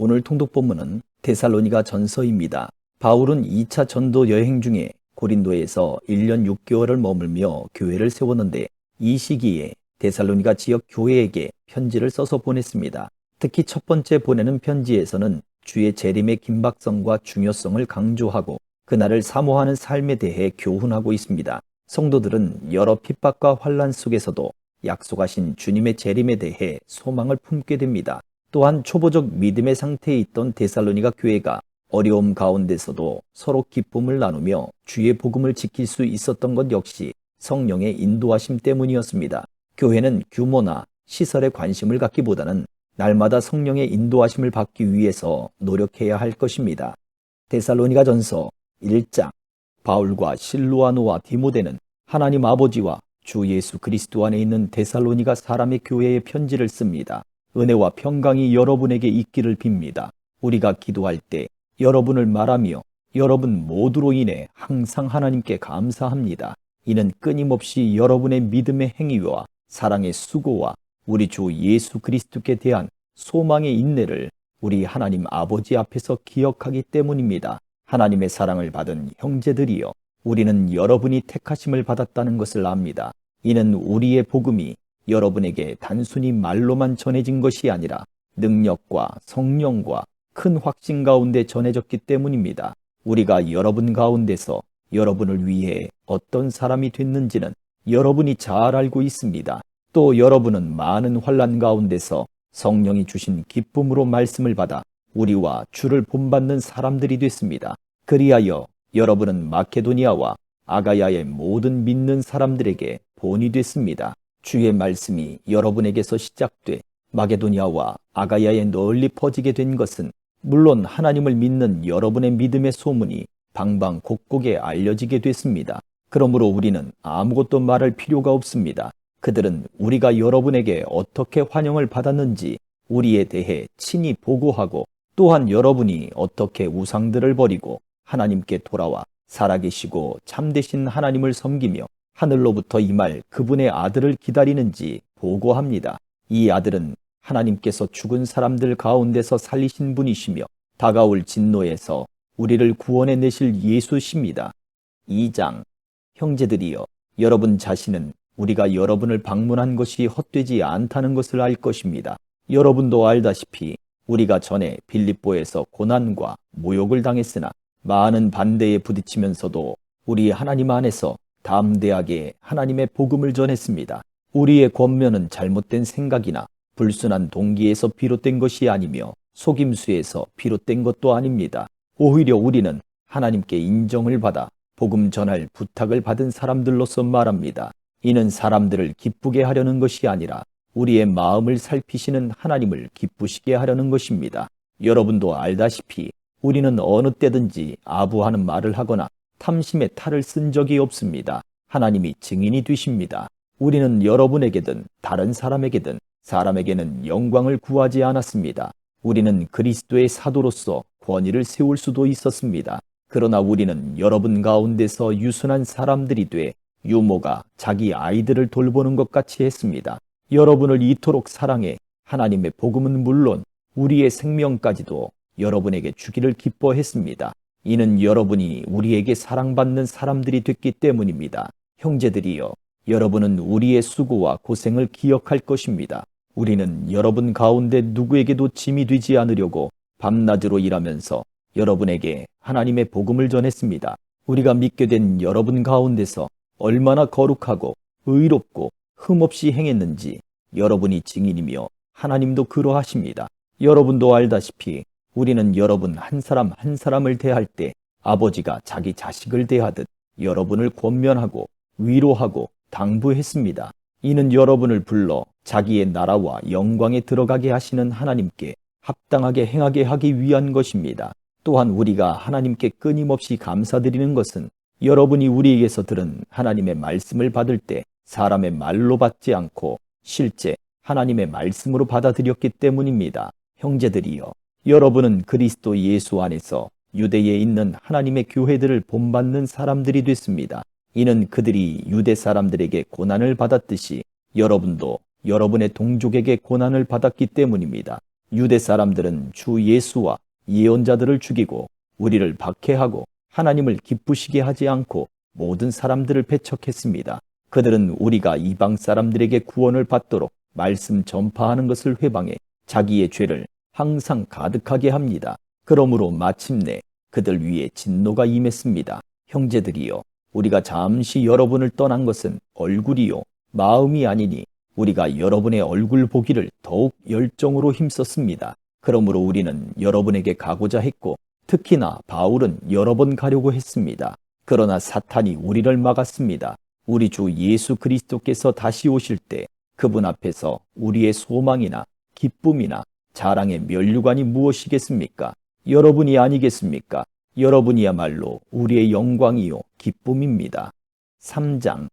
오늘 통독 본문은 데살로니가 전서입니다. 바울은 2차 전도 여행 중에 고린도에서 1년 6개월을 머물며 교회를 세웠는데 이 시기에 데살로니가 지역 교회에게 편지를 써서 보냈습니다. 특히 첫 번째 보내는 편지에서는 주의 재림의 긴박성과 중요성을 강조하고 그날을 사모하는 삶에 대해 교훈하고 있습니다. 성도들은 여러 핍박과 환난 속에서도 약속하신 주님의 재림에 대해 소망을 품게 됩니다. 또한 초보적 믿음의 상태에 있던 데살로니가 교회가 어려움 가운데서도 서로 기쁨을 나누며 주의 복음을 지킬 수 있었던 것 역시 성령의 인도하심 때문이었습니다. 교회는 규모나 시설에 관심을 갖기보다는 날마다 성령의 인도하심을 받기 위해서 노력해야 할 것입니다. 데살로니가 전서 1장. 바울과 실루아노와 디모데는 하나님 아버지와 주 예수 그리스도 안에 있는 데살로니가 사람의 교회에 편지를 씁니다. 은혜와 평강이 여러분에게 있기를 빕니다. 우리가 기도할 때 여러분을 말하며 여러분 모두로 인해 항상 하나님께 감사합니다. 이는 끊임없이 여러분의 믿음의 행위와 사랑의 수고와 우리 주 예수 그리스도께 대한 소망의 인내를 우리 하나님 아버지 앞에서 기억하기 때문입니다. 하나님의 사랑을 받은 형제들이여, 우리는 여러분이 택하심을 받았다는 것을 압니다. 이는 우리의 복음이 여러분에게 단순히 말로만 전해진 것이 아니라 능력과 성령과 큰 확신 가운데 전해졌기 때문입니다. 우리가 여러분 가운데서 여러분을 위해 어떤 사람이 됐는지는 여러분이 잘 알고 있습니다. 또 여러분은 많은 환난 가운데서 성령이 주신 기쁨으로 말씀을 받아 우리와 주를 본받는 사람들이 됐습니다. 그리하여 여러분은 마케도니아와 아가야의 모든 믿는 사람들에게 본이 됐습니다. 주의 말씀이 여러분에게서 시작돼 마게도니아와 아가야에 널리 퍼지게 된 것은 물론 하나님을 믿는 여러분의 믿음의 소문이 방방곡곡에 알려지게 됐습니다. 그러므로 우리는 아무것도 말할 필요가 없습니다. 그들은 우리가 여러분에게 어떻게 환영을 받았는지 우리에 대해 친히 보고하고, 또한 여러분이 어떻게 우상들을 버리고 하나님께 돌아와 살아계시고 참되신 하나님을 섬기며 하늘로부터 임할 그분의 아들을 기다리는지 보고합니다. 이 아들은 하나님께서 죽은 사람들 가운데서 살리신 분이시며 다가올 진노에서 우리를 구원해 내실 예수십니다. 2장. 형제들이여, 여러분 자신은 우리가 여러분을 방문한 것이 헛되지 않다는 것을 알 것입니다. 여러분도 알다시피 우리가 전에 빌립보에서 고난과 모욕을 당했으나 많은 반대에 부딪히면서도 우리 하나님 안에서 담대하게 하나님의 복음을 전했습니다. 우리의 권면은 잘못된 생각이나 불순한 동기에서 비롯된 것이 아니며 속임수에서 비롯된 것도 아닙니다. 오히려 우리는 하나님께 인정을 받아 복음 전할 부탁을 받은 사람들로서 말합니다. 이는 사람들을 기쁘게 하려는 것이 아니라 우리의 마음을 살피시는 하나님을 기쁘시게 하려는 것입니다. 여러분도 알다시피 우리는 어느 때든지 아부하는 말을 하거나 탐심의 탈을 쓴 적이 없습니다. 하나님이 증인이 되십니다. 우리는 여러분에게든 다른 사람에게든 사람에게는 영광을 구하지 않았습니다. 우리는 그리스도의 사도로서 권위를 세울 수도 있었습니다. 그러나 우리는 여러분 가운데서 유순한 사람들이 돼 유모가 자기 아이들을 돌보는 것 같이 했습니다. 여러분을 이토록 사랑해 하나님의 복음은 물론 우리의 생명까지도 여러분에게 주기를 기뻐했습니다. 이는 여러분이 우리에게 사랑받는 사람들이 됐기 때문입니다. 형제들이여, 여러분은 우리의 수고와 고생을 기억할 것입니다. 우리는 여러분 가운데 누구에게도 짐이 되지 않으려고 밤낮으로 일하면서 여러분에게 하나님의 복음을 전했습니다. 우리가 믿게 된 여러분 가운데서 얼마나 거룩하고 의롭고 흠없이 행했는지 여러분이 증인이며 하나님도 그러하십니다. 여러분도 알다시피 우리는 여러분 한 사람 한 사람을 대할 때 아버지가 자기 자식을 대하듯 여러분을 권면하고 위로하고 당부했습니다. 이는 여러분을 불러 자기의 나라와 영광에 들어가게 하시는 하나님께 합당하게 행하게 하기 위한 것입니다. 또한 우리가 하나님께 끊임없이 감사드리는 것은 여러분이 우리에게서 들은 하나님의 말씀을 받을 때 사람의 말로 받지 않고 실제 하나님의 말씀으로 받아들였기 때문입니다. 형제들이여, 여러분은 그리스도 예수 안에서 유대에 있는 하나님의 교회들을 본받는 사람들이 됐습니다. 이는 그들이 유대 사람들에게 고난을 받았듯이 여러분도 여러분의 동족에게 고난을 받았기 때문입니다. 유대 사람들은 주 예수와 예언자들을 죽이고 우리를 박해하고 하나님을 기쁘시게 하지 않고 모든 사람들을 배척했습니다. 그들은 우리가 이방 사람들에게 구원을 받도록 말씀 전파하는 것을 회방해 자기의 죄를 항상 가득하게 합니다. 그러므로 마침내 그들 위에 진노가 임했습니다. 형제들이여, 우리가 잠시 여러분을 떠난 것은 얼굴이요 마음이 아니니 우리가 여러분의 얼굴 보기를 더욱 열정으로 힘썼습니다. 그러므로 우리는 여러분에게 가고자 했고 특히나 바울은 여러 번 가려고 했습니다. 그러나 사탄이 우리를 막았습니다. 우리 주 예수 그리스도께서 다시 오실 때 그분 앞에서 우리의 소망이나 기쁨이나 자랑의 면류관이 무엇이겠습니까? 여러분이 아니겠습니까? 여러분이야말로 우리의 영광이요 기쁨입니다. 3장.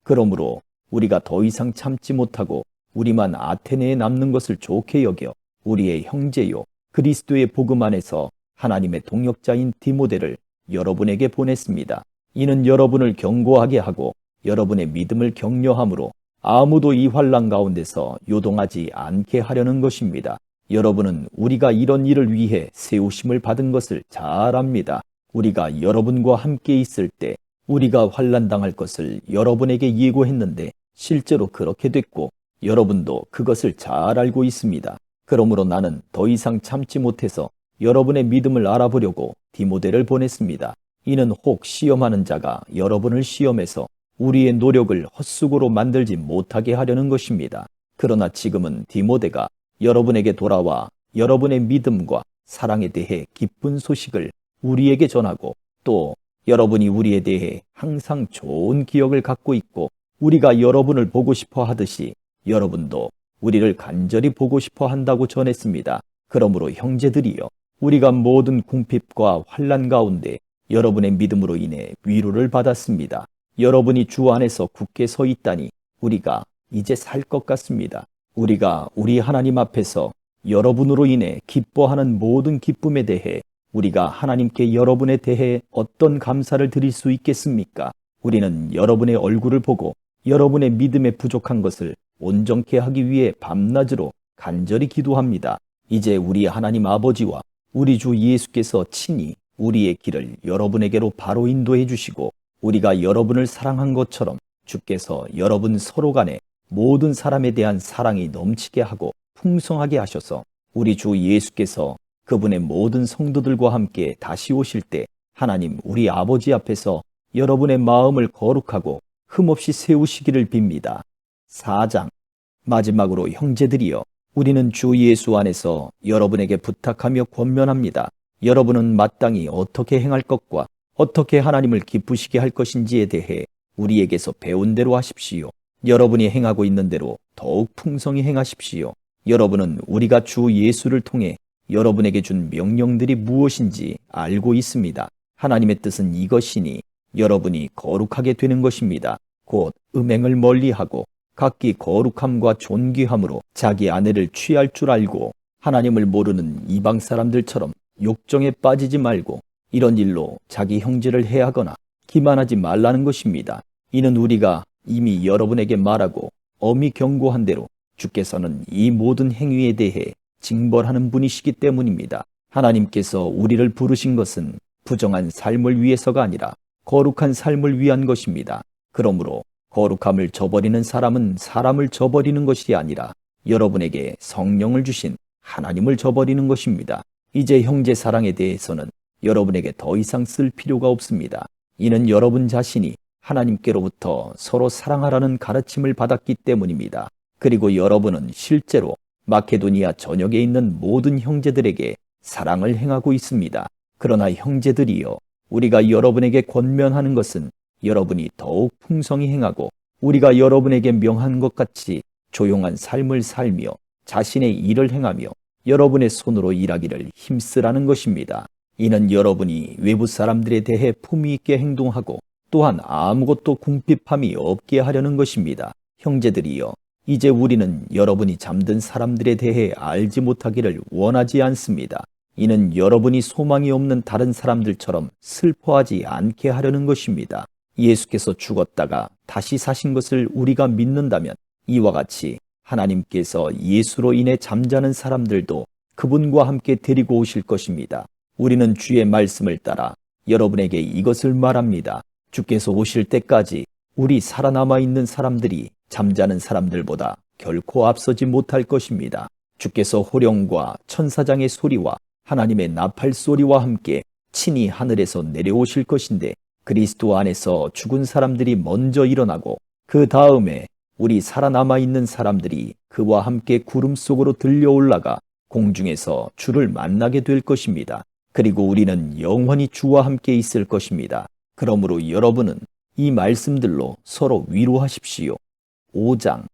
그러므로 우리가 더 이상 참지 못하고 우리만 아테네에 남는 것을 좋게 여겨 우리의 형제요 그리스도의 복음 안에서 하나님의 동역자인 디모데를 여러분에게 보냈습니다. 이는 여러분을 견고하게 하고 여러분의 믿음을 격려함으로 아무도 이 환난 가운데서 요동하지 않게 하려는 것입니다. 여러분은 우리가 이런 일을 위해 세우심을 받은 것을 잘 압니다. 우리가 여러분과 함께 있을 때 우리가 환난 당할 것을 여러분에게 예고했는데 실제로 그렇게 됐고 여러분도 그것을 잘 알고 있습니다. 그러므로 나는 더 이상 참지 못해서 여러분의 믿음을 알아보려고 디모데를 보냈습니다. 이는 혹 시험하는 자가 여러분을 시험해서 우리의 노력을 헛수고로 만들지 못하게 하려는 것입니다. 그러나 지금은 디모데가 여러분에게 돌아와 여러분의 믿음과 사랑에 대해 기쁜 소식을 우리에게 전하고 또 여러분이 우리에 대해 항상 좋은 기억을 갖고 있고 우리가 여러분을 보고 싶어 하듯이 여러분도 우리를 간절히 보고 싶어 한다고 전했습니다. 그러므로 형제들이여, 우리가 모든 궁핍과 환난 가운데 여러분의 믿음으로 인해 위로를 받았습니다. 여러분이 주 안에서 굳게 서 있다니 우리가 이제 살 것 같습니다. 우리가 우리 하나님 앞에서 여러분으로 인해 기뻐하는 모든 기쁨에 대해 우리가 하나님께 여러분에 대해 어떤 감사를 드릴 수 있겠습니까? 우리는 여러분의 얼굴을 보고 여러분의 믿음에 부족한 것을 온전케 하기 위해 밤낮으로 간절히 기도합니다. 이제 우리 하나님 아버지와 우리 주 예수께서 친히 우리의 길을 여러분에게로 바로 인도해 주시고 우리가 여러분을 사랑한 것처럼 주께서 여러분 서로 간에 모든 사람에 대한 사랑이 넘치게 하고 풍성하게 하셔서 우리 주 예수께서 그분의 모든 성도들과 함께 다시 오실 때 하나님 우리 아버지 앞에서 여러분의 마음을 거룩하고 흠없이 세우시기를 빕니다. 4장. 마지막으로 형제들이여, 우리는 주 예수 안에서 여러분에게 부탁하며 권면합니다. 여러분은 마땅히 어떻게 행할 것과 어떻게 하나님을 기쁘시게 할 것인지에 대해 우리에게서 배운 대로 하십시오. 여러분이 행하고 있는 대로 더욱 풍성히 행하십시오. 여러분은 우리가 주 예수를 통해 여러분에게 준 명령들이 무엇인지 알고 있습니다. 하나님의 뜻은 이것이니 여러분이 거룩하게 되는 것입니다. 곧 음행을 멀리하고 각기 거룩함과 존귀함으로 자기 아내를 취할 줄 알고 하나님을 모르는 이방 사람들처럼 욕정에 빠지지 말고 이런 일로 자기 형제를 해하거나 기만하지 말라는 것입니다. 이는 우리가 이미 여러분에게 말하고 엄히 경고한 대로 주께서는 이 모든 행위에 대해 징벌하는 분이시기 때문입니다. 하나님께서 우리를 부르신 것은 부정한 삶을 위해서가 아니라 거룩한 삶을 위한 것입니다. 그러므로 거룩함을 저버리는 사람은 사람을 저버리는 것이 아니라 여러분에게 성령을 주신 하나님을 저버리는 것입니다. 이제 형제 사랑에 대해서는 여러분에게 더 이상 쓸 필요가 없습니다. 이는 여러분 자신이 하나님께로부터 서로 사랑하라는 가르침을 받았기 때문입니다. 그리고 여러분은 실제로 마케도니아 전역에 있는 모든 형제들에게 사랑을 행하고 있습니다. 그러나 형제들이여, 우리가 여러분에게 권면하는 것은 여러분이 더욱 풍성히 행하고 우리가 여러분에게 명한 것 같이 조용한 삶을 살며 자신의 일을 행하며 여러분의 손으로 일하기를 힘쓰라는 것입니다. 이는 여러분이 외부 사람들에 대해 품위 있게 행동하고 또한 아무것도 궁핍함이 없게 하려는 것입니다. 형제들이여, 이제 우리는 여러분이 잠든 사람들에 대해 알지 못하기를 원하지 않습니다. 이는 여러분이 소망이 없는 다른 사람들처럼 슬퍼하지 않게 하려는 것입니다. 예수께서 죽었다가 다시 사신 것을 우리가 믿는다면 이와 같이 하나님께서 예수로 인해 잠자는 사람들도 그분과 함께 데리고 오실 것입니다. 우리는 주의 말씀을 따라 여러분에게 이것을 말합니다. 주께서 오실 때까지 우리 살아남아 있는 사람들이 잠자는 사람들보다 결코 앞서지 못할 것입니다. 주께서 호령과 천사장의 소리와 하나님의 나팔 소리와 함께 친히 하늘에서 내려오실 것인데, 그리스도 안에서 죽은 사람들이 먼저 일어나고 그 다음에 우리 살아남아 있는 사람들이 그와 함께 구름 속으로 들려 올라가 공중에서 주를 만나게 될 것입니다. 그리고 우리는 영원히 주와 함께 있을 것입니다. 그러므로 여러분은 이 말씀들로 서로 위로하십시오. 5장.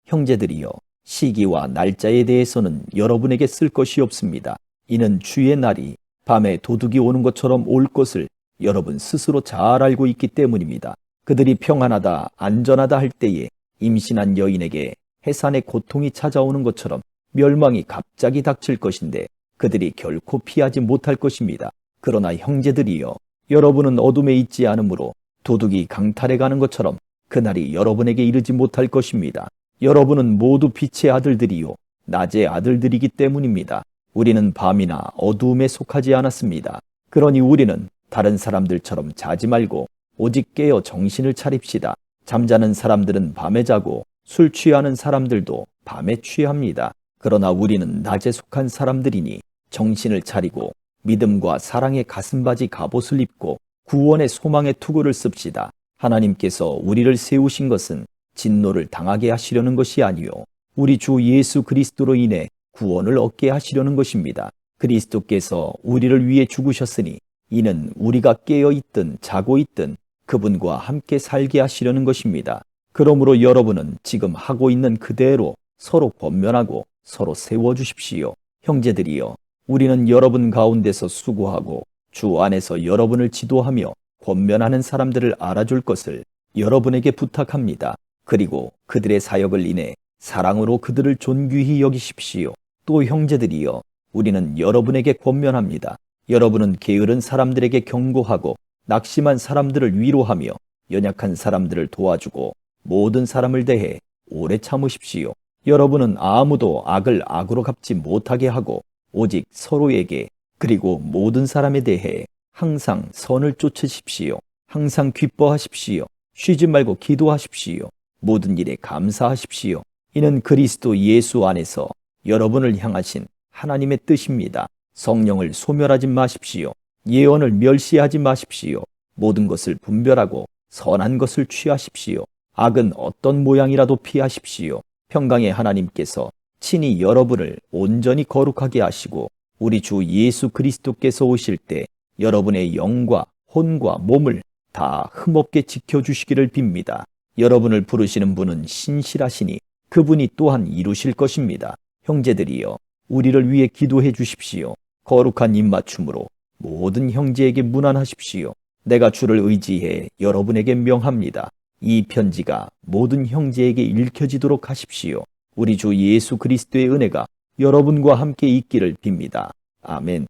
형제들이여, 시기와 날짜에 대해서는 여러분에게 쓸 것이 없습니다. 이는 주의 날이 밤에 도둑이 오는 것처럼 올 것을 여러분 스스로 잘 알고 있기 때문입니다. 그들이 평안하다, 안전하다 할 때에 임신한 여인에게 해산의 고통이 찾아오는 것처럼 멸망이 갑자기 닥칠 것인데 그들이 결코 피하지 못할 것입니다. 그러나 형제들이여, 여러분은 어둠에 있지 않으므로 도둑이 강탈해 가는 것처럼 그날이 여러분에게 이르지 못할 것입니다. 여러분은 모두 빛의 아들들이요 낮의 아들들이기 때문입니다. 우리는 밤이나 어두움에 속하지 않았습니다. 그러니 우리는 다른 사람들처럼 자지 말고 오직 깨어 정신을 차립시다. 잠자는 사람들은 밤에 자고 술 취하는 사람들도 밤에 취합니다. 그러나 우리는 낮에 속한 사람들이니 정신을 차리고 믿음과 사랑의 가슴바지 갑옷을 입고 구원의 소망의 투구를 씁시다. 하나님께서 우리를 세우신 것은 진노를 당하게 하시려는 것이 아니요 우리 주 예수 그리스도로 인해 구원을 얻게 하시려는 것입니다. 그리스도께서 우리를 위해 죽으셨으니 이는 우리가 깨어 있든 자고 있든 그분과 함께 살게 하시려는 것입니다. 그러므로 여러분은 지금 하고 있는 그대로 서로 권면하고 서로 세워주십시오. 형제들이여, 우리는 여러분 가운데서 수고하고 주 안에서 여러분을 지도하며 권면하는 사람들을 알아줄 것을 여러분에게 부탁합니다. 그리고 그들의 사역을 인해 사랑으로 그들을 존귀히 여기십시오. 또 형제들이여, 우리는 여러분에게 권면합니다. 여러분은 게으른 사람들에게 경고하고 낙심한 사람들을 위로하며 연약한 사람들을 도와주고 모든 사람을 대해 오래 참으십시오. 여러분은 아무도 악을 악으로 갚지 못하게 하고 오직 서로에게 그리고 모든 사람에 대해 항상 선을 쫓으십시오. 항상 기뻐하십시오. 쉬지 말고 기도하십시오. 모든 일에 감사하십시오. 이는 그리스도 예수 안에서 여러분을 향하신 하나님의 뜻입니다. 성령을 소멸하지 마십시오. 예언을 멸시하지 마십시오. 모든 것을 분별하고 선한 것을 취하십시오. 악은 어떤 모양이라도 피하십시오. 평강의 하나님께서 친히 여러분을 온전히 거룩하게 하시고 우리 주 예수 그리스도께서 오실 때 여러분의 영과 혼과 몸을 다 흠없게 지켜주시기를 빕니다. 여러분을 부르시는 분은 신실하시니 그분이 또한 이루실 것입니다. 형제들이여, 우리를 위해 기도해 주십시오. 거룩한 입맞춤으로 모든 형제에게 문안하십시오. 내가 주를 의지해 여러분에게 명합니다. 이 편지가 모든 형제에게 읽혀지도록 하십시오. 우리 주 예수 그리스도의 은혜가 여러분과 함께 있기를 빕니다. 아멘.